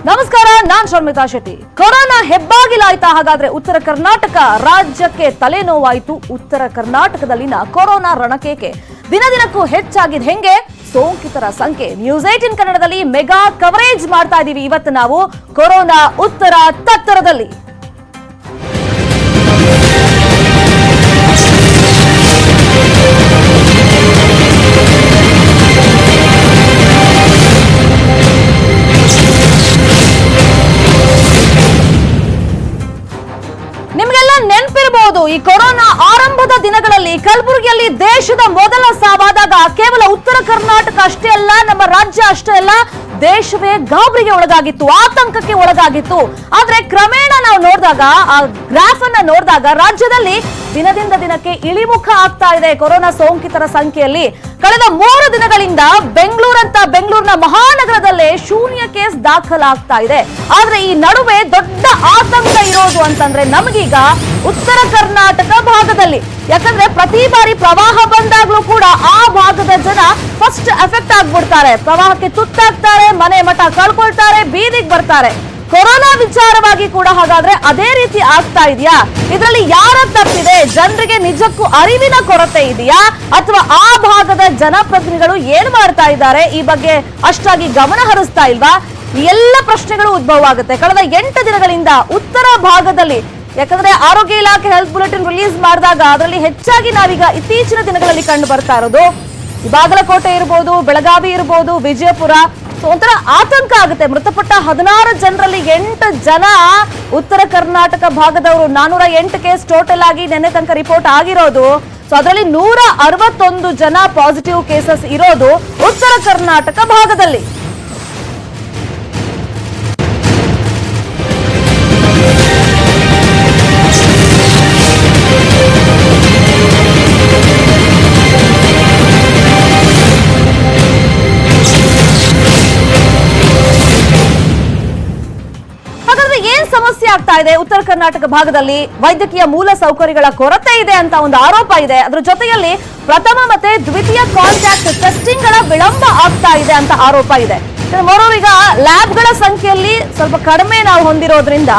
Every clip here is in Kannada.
ನಮಸ್ಕಾರ, ನಾನ್ ಶರ್ಮಿತಾ ಶೆಟ್ಟಿ. ಕೊರೋನಾ ಹೆಬ್ಬಾಗಿಲಾಯ್ತಾ? ಹಾಗಾದ್ರೆ ಉತ್ತರ ಕರ್ನಾಟಕ ರಾಜ್ಯಕ್ಕೆ ತಲೆನೋವಾಯಿತು. ಉತ್ತರ ಕರ್ನಾಟಕದಲ್ಲಿನ ಕೊರೋನಾ ರಣಕೇಕೆ ದಿನ ದಿನಕ್ಕೂ ಹೆಚ್ಚಾಗಿದೆ. ಹೆಂಗೆ? ಸೋಂಕಿತರ ಸಂಖ್ಯೆ. ನ್ಯೂಸ್ 18 ಕನ್ನಡದಲ್ಲಿ ಮೆಗಾ ಕವರೇಜ್ ಮಾಡ್ತಾ ಇದೀವಿ ಇವತ್ತು ನಾವು ಕೊರೋನಾ ಉತ್ತರ ತತ್ತರದಲ್ಲಿ. ನಿಮಗೆಲ್ಲ ನೆನಪಿರಬಹುದು, ಈ ಕೊರೋನಾ ಆರಂಭದ ದಿನಗಳಲ್ಲಿ ಕಲಬುರಗಿಯಲ್ಲಿ ದೇಶದ ಮೊದಲ ಸಾವಾದಾಗ ಕೇವಲ ಉತ್ತರ ಕರ್ನಾಟಕ ಅಷ್ಟೇ ಅಲ್ಲ, ನಮ್ಮ ರಾಜ್ಯ ಅಷ್ಟೇ ಅಲ್ಲ, ದೇಶವೇ ಗಾಬರಿಗೆ ಒಳಗಾಗಿತ್ತು, ಆತಂಕಕ್ಕೆ ಒಳಗಾಗಿತ್ತು. ಆದ್ರೆ ಕ್ರಮೇಣ ನಾವು ನೋಡಿದಾಗ, ಆ ಗ್ರಾಫ್ ಅನ್ನ ನೋಡಿದಾಗ ರಾಜ್ಯದಲ್ಲಿ ದಿನದಿಂದ ದಿನಕ್ಕೆ ಇಳಿಮುಖ ಆಗ್ತಾ ಇದೆ ಕೊರೋನಾ ಸೋಂಕಿತರ ಸಂಖ್ಯೆಯಲ್ಲಿ. ಕಳೆದ 3 ದಿನಗಳಿಂದ ಬೆಂಗಳೂರಿನ ಮಹಾನಗರದಲ್ಲೇ ಶೂನ್ಯ ಕೇಸ್ ದಾಖಲಾಗ್ತಾ ಇದೆ. ಆದ್ರೆ ಈ ನಡುವೆ ದೊಡ್ಡ ಆತಂಕ ಇರೋದು ಅಂತಂದ್ರೆ ನಮಗೀಗ ಉತ್ತರ ಕರ್ನಾಟಕ ಭಾಗದಲ್ಲಿ. ಯಾಕಂದ್ರೆ ಪ್ರತಿ ಬಾರಿ ಪ್ರವಾಹ ಬಂದಾಗ್ಲೂ ಕೂಡ ಆ ಭಾಗದ ಜನ ಫಸ್ಟ್ ಎಫೆಕ್ಟ್ ಆಗ್ಬಿಡ್ತಾರೆ, ಪ್ರವಾಹಕ್ಕೆ ತುತ್ತಾಗ್ತಾರೆ, ಮನೆ ಮಠ ಕಳ್ಕೊಳ್ತಾರೆ, ಬೀದಿಗೆ ಬರ್ತಾರೆ. ಕೊರೋನಾ ವಿಚಾರವಾಗಿ ಕೂಡ ಹಾಗಾದ್ರೆ ಅದೇ ರೀತಿ ಆಗ್ತಾ ಇದೆಯಾ? ಇದರಲ್ಲಿ ಯಾರ ತಪ್ಪಿದೆ? ಜನರಿಗೆ ನಿಜಕ್ಕೂ ಅರಿವಿನ ಕೊರತೆ ಇದೆಯಾ, ಅಥವಾ ಆ ಭಾಗದ ಜನಪ್ರತಿನಿಧಿಗಳು ಏನ್ ಮಾಡ್ತಾ ಇದ್ದಾರೆ ಈ ಬಗ್ಗೆ ಅಷ್ಟಾಗಿ ಗಮನ ಹರಿಸ್ತಾ ಇಲ್ವಾ? ಎಲ್ಲ ಪ್ರಶ್ನೆಗಳು ಉದ್ಭವ ಆಗುತ್ತೆ. ಕಳೆದ 8 ದಿನಗಳಿಂದ ಉತ್ತರ ಭಾಗದಲ್ಲಿ, ಯಾಕಂದ್ರೆ ಆರೋಗ್ಯ ಇಲಾಖೆ ಹೆಲ್ತ್ ಬುಲೆಟಿನ್ ರಿಲೀಸ್ ಮಾಡಿದಾಗ ಅದರಲ್ಲಿ ಹೆಚ್ಚಾಗಿ ನಾವೀಗ ಇತ್ತೀಚಿನ ದಿನಗಳಲ್ಲಿ ಕಂಡು ಬರ್ತಾ ಇರೋದು ಬಾಗಲಕೋಟೆ ಇರ್ಬೋದು, ಬೆಳಗಾವಿ ಇರ್ಬೋದು, ವಿಜಯಪುರ. ಒಂಥರ ಆತಂಕ ಆಗುತ್ತೆ. ಮೃತಪಟ್ಟ 16 ಜನರಲ್ಲಿ 8 ಜನ ಉತ್ತರ ಕರ್ನಾಟಕ ಭಾಗದವರು. 408 ಕೇಸ್ ಟೋಟಲ್ ಆಗಿ ನಿನ್ನೆ ತನಕ ರಿಪೋರ್ಟ್ ಆಗಿರೋದು. ಸೊ ಅದರಲ್ಲಿ 161 ಜನ ಪಾಸಿಟಿವ್ ಕೇಸಸ್ ಇರೋದು ಉತ್ತರ ಕರ್ನಾಟಕ ಭಾಗದಲ್ಲಿ. ಸಮಸ್ಯೆ ಆಗ್ತಾ ಇದೆ ಉತ್ತರ ಕರ್ನಾಟಕ ಭಾಗದಲ್ಲಿ. ವೈದ್ಯಕೀಯ ಮೂಲ ಸೌಕರ್ಯಗಳ ಕೊರತೆ ಇದೆ ಅಂತ ಒಂದು ಆರೋಪ ಇದೆ. ಅದ್ರ ಜೊತೆಯಲ್ಲಿ ಪ್ರಥಮ ಮತ್ತೆ ದ್ವಿತೀಯ ಕಾಂಟ್ಯಾಕ್ಟ್ ಟೆಸ್ಟಿಂಗ್ ಗಳ ವಿಳಂಬ ಆಗ್ತಾ ಇದೆ ಅಂತ ಆರೋಪ ಇದೆ. ಈಗ ಲ್ಯಾಬ್ಗಳ ಸಂಖ್ಯೆಯಲ್ಲಿ ಸ್ವಲ್ಪ ಕಡಿಮೆ ನಾವು ಹೊಂದಿರೋದ್ರಿಂದ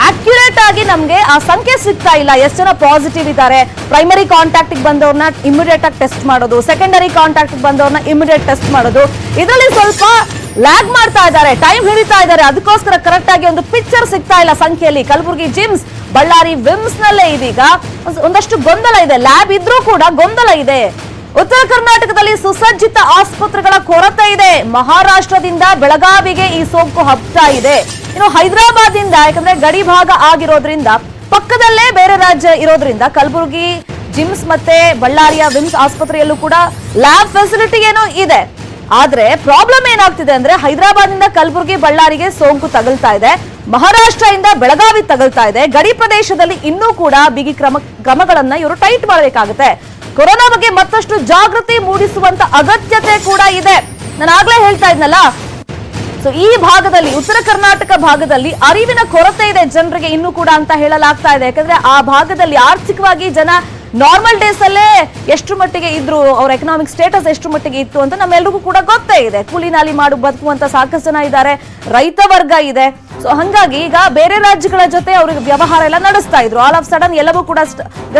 ಅಕ್ಯುರೇಟ್ ಆಗಿ ನಮ್ಗೆ ಆ ಸಂಖ್ಯೆ ಸಿಗ್ತಾ ಇಲ್ಲ. ಎಷ್ಟು ಜನ ಪಾಸಿಟಿವ್ ಇದ್ದಾರೆ, ಪ್ರೈಮರಿ ಕಾಂಟ್ಯಾಕ್ಟ್ ಬಂದವ್ರನ್ನ ಇಮಿಡಿಯೇಟ್ ಆಗಿ ಟೆಸ್ಟ್ ಮಾಡೋದು, ಸೆಕೆಂಡರಿ ಕಾಂಟ್ಯಾಕ್ಟ್ ಬಂದವ್ರನ್ನ ಇಮಿಡಿಯೇಟ್ ಟೆಸ್ಟ್ ಮಾಡೋದು, ಇದರಲ್ಲಿ ಸ್ವಲ್ಪ ಲ್ಯಾಗ್ ಮಾಡ್ತಾ ಇದ್ದಾರೆ, ಟೈಮ್ ಹಿಡಿತಾ ಇದ್ದಾರೆ. ಅದಕ್ಕೋಸ್ಕರ ಕರೆಕ್ಟ್ ಆಗಿ ಒಂದು ಪಿಕ್ಚರ್ ಸಿಗ್ತಾ ಇಲ್ಲ ಸಂಖ್ಯೆಯಲ್ಲಿ. ಕಲಬುರಗಿ ಜಿಮ್ಸ್, ಬಳ್ಳಾರಿ ವಿಮ್ಸ್ ನಲ್ಲೇ ಇದೀಗ ಒಂದಷ್ಟು ಗೊಂದಲ ಇದೆ. ಲ್ಯಾಬ್ ಇದ್ರೂ ಕೂಡ ಗೊಂದಲ ಇದೆ. ಉತ್ತರ ಕರ್ನಾಟಕದಲ್ಲಿ ಸುಸಜ್ಜಿತ ಆಸ್ಪತ್ರೆಗಳ ಕೊರತೆ ಇದೆ. ಮಹಾರಾಷ್ಟ್ರದಿಂದ ಬೆಳಗಾವಿಗೆ ಈ ಸೋಂಕು ಹಬ್ತಾ ಇದೆ. ಇನ್ನು ಹೈದರಾಬಾದ್ ಇಂದ, ಯಾಕಂದ್ರೆ ಗಡಿ ಭಾಗ ಆಗಿರೋದ್ರಿಂದ ಪಕ್ಕದಲ್ಲೇ ಬೇರೆ ರಾಜ್ಯ ಇರೋದ್ರಿಂದ ಕಲಬುರಗಿ ಜಿಮ್ಸ್ ಮತ್ತೆ ಬಳ್ಳಾರಿಯ ವಿಮ್ಸ್ ಆಸ್ಪತ್ರೆಯಲ್ಲೂ ಕೂಡ ಲ್ಯಾಬ್ ಫೆಸಿಲಿಟಿ ಏನೋ ಇದೆ. ಆದ್ರೆ ಪ್ರಾಬ್ಲಮ್ ಏನಾಗ್ತಿದೆ ಅಂದ್ರೆ ಹೈದರಾಬಾದ್ ಇಂದ ಕಲಬುರಗಿ ಬಳ್ಳಾರಿಗೆ ಸೋಂಕು ತಗಲ್ತಾ ಇದೆ, ಮಹಾರಾಷ್ಟ್ರ ಇಂದ ಬೆಳಗಾವಿ ತಗಲ್ತಾ ಇದೆ. ಗಡಿ ಪ್ರದೇಶದಲ್ಲಿ ಇನ್ನೂ ಕೂಡ ಬಿಗಿ ಕ್ರಮಗಳನ್ನ ಇವರು ಟೈಟ್ ಮಾಡಬೇಕಾಗುತ್ತೆ. ಕೊರೋನಾ ಬಗ್ಗೆ ಮತ್ತಷ್ಟು ಜಾಗೃತಿ ಮೂಡಿಸುವಂತ ಅಗತ್ಯತೆ ಕೂಡ ಇದೆ. ನಾನು ಆಗ್ಲೇ ಹೇಳ್ತಾ ಇದ್ನಲ್ಲ, ಸೊ ಈ ಭಾಗದಲ್ಲಿ ಉತ್ತರ ಕರ್ನಾಟಕ ಭಾಗದಲ್ಲಿ ಅರಿವಿನ ಕೊರತೆ ಇದೆ ಜನರಿಗೆ ಇನ್ನೂ ಕೂಡ ಅಂತ ಹೇಳಲಾಗ್ತಾ ಇದೆ. ಯಾಕಂದ್ರೆ ಆ ಭಾಗದಲ್ಲಿ ಆರ್ಥಿಕವಾಗಿ ಜನ ನಾರ್ಮಲ್ ಡೇಸ್ ಅಲ್ಲೇ ಎಷ್ಟು ಮಟ್ಟಿಗೆ ಇದ್ರು, ಅವ್ರ ಎಕನಾಮಿಕ್ ಸ್ಟೇಟಸ್ ಎಷ್ಟು ಮಟ್ಟಿಗೆ ಇತ್ತು ಅಂತ ನಮ್ಮೆಲ್ರಿಗೂ ಕೂಡ ಗೊತ್ತೇ ಇದೆ. ಕೂಲಿ ನಾಲಿ ಮಾಡಿ ಬದುಕುವಂತ ಸಾಕಷ್ಟು ಜನ ಇದ್ದಾರೆ, ರೈತ ವರ್ಗ ಇದೆ. ಸೊ ಹಂಗಾಗಿ ಈಗ ಬೇರೆ ರಾಜ್ಯಗಳ ಜೊತೆ ಅವ್ರಿಗೆ ವ್ಯವಹಾರ ಎಲ್ಲ ನಡೆಸ್ತಾ ಇದ್ರು. ಆಲ್ ಆಫ್ ಸಡನ್ ಎಲ್ಲವೂ ಕೂಡ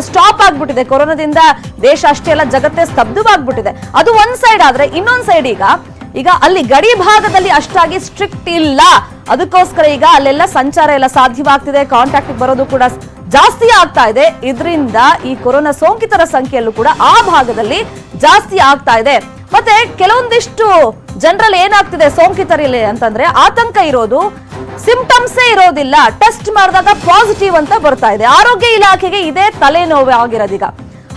ಸ್ಟಾಪ್ ಆಗ್ಬಿಟ್ಟಿದೆ. ಕೊರೋನಾದಿಂದ ದೇಶ ಅಷ್ಟೇ ಅಲ್ಲ, ಜಗತ್ತೇ ಸ್ತಬ್ಧವಾಗ್ಬಿಟ್ಟಿದೆ. ಅದು ಒಂದ್ ಸೈಡ್ ಆದ್ರೆ, ಇನ್ನೊಂದ್ ಸೈಡ್ ಈಗ ಅಲ್ಲಿ ಗಡಿ ಭಾಗದಲ್ಲಿ ಅಷ್ಟಾಗಿ ಸ್ಟ್ರಿಕ್ಟ್ ಇಲ್ಲ. ಅದಕ್ಕೋಸ್ಕರ ಈಗ ಅಲ್ಲೆಲ್ಲ ಸಂಚಾರ ಎಲ್ಲ ಸಾಧ್ಯವಾಗ್ತಿದೆ, ಕಾಂಟ್ಯಾಕ್ಟ್ ಬರೋದು ಕೂಡ ಜಾಸ್ತಿ ಆಗ್ತಾ ಇದೆ. ಇದರಿಂದ ಈ ಕೊರೋನಾ ಸೋಂಕಿತರ ಸಂಖ್ಯೆಯಲ್ಲೂ ಕೂಡ ಆ ಭಾಗದಲ್ಲಿ ಜಾಸ್ತಿ ಆಗ್ತಾ ಇದೆ. ಮತ್ತೆ ಕೆಲವೊಂದಿಷ್ಟು ಜನರಲ್ಲಿ ಏನಾಗ್ತಿದೆ ಸೋಂಕಿತರಲ್ಲಿ ಅಂತಂದ್ರೆ ಆತಂಕ ಇರೋದು, ಸಿಂಪ್ಟಮ್ಸೇ ಇರೋದಿಲ್ಲ, ಟೆಸ್ಟ್ ಮಾಡಿದಾಗ ಪಾಸಿಟಿವ್ ಅಂತ ಬರ್ತಾ ಇದೆ. ಆರೋಗ್ಯ ಇಲಾಖೆಗೆ ಇದೇ ತಲೆನೋವು ಆಗಿರೋದೀಗ.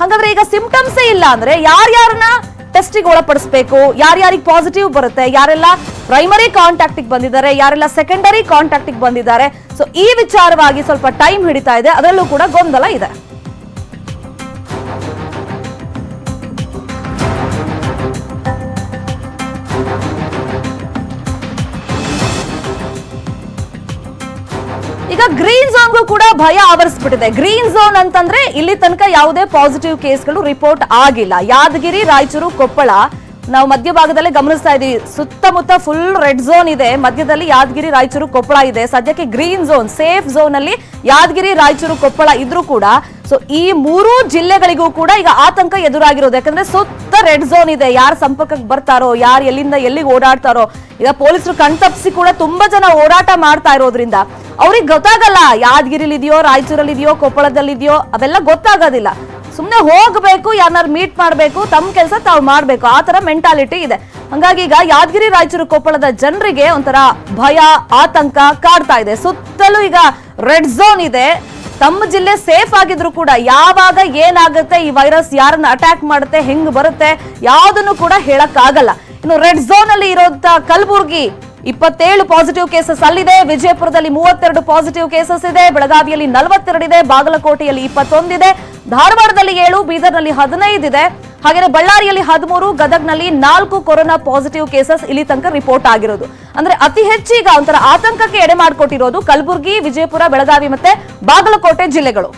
ಹಾಗಾದ್ರೆ ಈಗ ಸಿಂಪ್ಟಮ್ಸೇ ಇಲ್ಲ ಅಂದ್ರೆ ಯಾರ್ಯಾರನ್ನ ಟೆಸ್ಟಿಗೆ ಒಳಪಡಿಸಬೇಕು, ಯಾರ್ಯಾರಿಗೆ ಪಾಸಿಟಿವ್ ಬರುತ್ತೆ, ಯಾರೆಲ್ಲ ಪ್ರೈಮರಿ ಕಾಂಟ್ಯಾಕ್ಟ್ ಬಂದಿದ್ದಾರೆ, ಯಾರೆಲ್ಲ ಸೆಕೆಂಡರಿ ಕಾಂಟ್ಯಾಕ್ಟ್ ಬಂದಿದ್ದಾರೆ. ಸೊ ಈ ವಿಚಾರವಾಗಿ ಸ್ವಲ್ಪ ಟೈಮ್ ಹಿಡಿತಾ ಇದೆ, ಅದರಲ್ಲೂ ಕೂಡ ಗೊಂದಲ ಇದೆ. ಈಗ ಗ್ರೀನ್ ಝೋನ್ಗೂ ಕೂಡ ಭಯ ಆವರಿಸ್ಬಿಟ್ಟಿದೆ. ಗ್ರೀನ್ ಝೋನ್ ಅಂತಂದ್ರೆ ಇಲ್ಲಿ ತನಕ ಯಾವುದೇ ಪಾಸಿಟಿವ್ ಕೇಸ್ಗಳು ರಿಪೋರ್ಟ್ ಆಗಿಲ್ಲ. ಯಾದಗಿರಿ, ರಾಯಚೂರು, ಕೊಪ್ಪಳ ನಾವು ಮಧ್ಯಭಾಗದಲ್ಲೇ ಗಮನಿಸ್ತಾ ಇದೀವಿ, ಸುತ್ತಮುತ್ತ ಫುಲ್ ರೆಡ್ ಝೋನ್ ಇದೆ, ಮಧ್ಯದಲ್ಲಿ ಯಾದಗಿರಿ, ರಾಯಚೂರು, ಕೊಪ್ಪಳ ಇದೆ. ಸದ್ಯಕ್ಕೆ ಗ್ರೀನ್ ಝೋನ್, ಸೇಫ್ ಝೋನ್ ಅಲ್ಲಿ ಯಾದಗಿರಿ, ರಾಯಚೂರು, ಕೊಪ್ಪಳ ಇದ್ರೂ ಕೂಡ ಸೊ ಈ 3 ಜಿಲ್ಲೆಗಳಿಗೂ ಕೂಡ ಈಗ ಆತಂಕ ಎದುರಾಗಿರೋದು. ಯಾಕಂದ್ರೆ ಸುತ್ತ ರೆಡ್ ಝೋನ್ ಇದೆ, ಯಾರು ಸಂಪರ್ಕಕ್ಕೆ ಬರ್ತಾರೋ, ಯಾರು ಎಲ್ಲಿಂದ ಎಲ್ಲಿಗೆ ಓಡಾಡ್ತಾರೋ. ಈಗ ಪೊಲೀಸರು ಕಣ್ತಪ್ಪಿಸಿ ಕೂಡ ತುಂಬಾ ಜನ ಓಡಾಟ ಮಾಡ್ತಾ ಇರೋದ್ರಿಂದ ಅವ್ರಿಗೆ ಗೊತ್ತಾಗಲ್ಲ ಯಾದಗಿರಿಲಿ ಇದೆಯೋ, ರಾಯಚೂರಲ್ಲಿ ಇದೆಯೋ, ಕೊಪ್ಪಳದಲ್ಲಿ ಇದೆಯೋ, ಅವೆಲ್ಲ ಗೊತ್ತಾಗೋದಿಲ್ಲ. ಸುಮ್ನೆ ಹೋಗ್ಬೇಕು, ಯಾರನ್ನಾರು ಮೀಟ್ ಮಾಡ್ಬೇಕು, ತಮ್ಮ ಕೆಲಸ ತಾವು ಮಾಡ್ಬೇಕು, ಆ ತರ ಮೆಂಟಾಲಿಟಿ ಇದೆ. ಹಂಗಾಗಿ ಈಗ ಯಾದಗಿರಿ, ರಾಯಚೂರು, ಕೊಪ್ಪಳದ ಜನರಿಗೆ ಒಂಥರ ಭಯ, ಆತಂಕ ಕಾಡ್ತಾ ಇದೆ. ಸುತ್ತಲೂ ಈಗ ರೆಡ್ ಝೋನ್ ಇದೆ. ತಮ್ಮ ಜಿಲ್ಲೆ ಸೇಫ್ ಆಗಿದ್ರು ಕೂಡ ಯಾವಾಗ ಏನಾಗುತ್ತೆ, ಈ ವೈರಸ್ ಯಾರನ್ನ ಅಟ್ಯಾಕ್ ಮಾಡುತ್ತೆ, ಹೆಂಗ್ ಬರುತ್ತೆ, ಯಾವ್ದನ್ನು ಕೂಡ ಹೇಳಕ್ ಆಗಲ್ಲ. ಇನ್ನು ರೆಡ್ ಝೋನ್ ಅಲ್ಲಿ ಇರೋಂತ ಕಲಬುರ್ಗಿ 27 ಪಾಸಿಟಿವ್ ಕೇಸಸ್ ಅಲ್ಲಿದೆ, ವಿಜಯಪುರದಲ್ಲಿ 32 ಪಾಸಿಟಿವ್ ಕೇಸಸ್ ಇದೆ, ಬೆಳಗಾವಿಯಲ್ಲಿ 42 ಇದೆ, ಬಾಗಲಕೋಟೆಯಲ್ಲಿ 21 ಇದೆ, ಧಾರವಾಡದಲ್ಲಿ 7, ಬೀದರ್ನಲ್ಲಿ 15 ಇದೆ, ಹಾಗೆ ಬಳ್ಳಾರಿಯಲ್ಲಿ 13, ಗದಗ್ನಲ್ಲಿ 4 ಕೊರೋನಾ ಪಾಸಿಟಿವ್ ಕೇಸಸ್ ಇಲ್ಲಿ ತನಕ ರಿಪೋರ್ಟ್ ಆಗಿರೋದು. ಅಂದ್ರೆ ಅತಿ ಹೆಚ್ಚೀಗ ಒಂಥರ ಆತಂಕಕ್ಕೆ ಎಡೆ ಮಾಡಿಕೊಟ್ಟಿರೋದು ಕಲಬುರ್ಗಿ, ವಿಜಯಪುರ, ಬೆಳಗಾವಿ ಮತ್ತೆ ಬಾಗಲಕೋಟೆ ಜಿಲ್ಲೆಗಳು.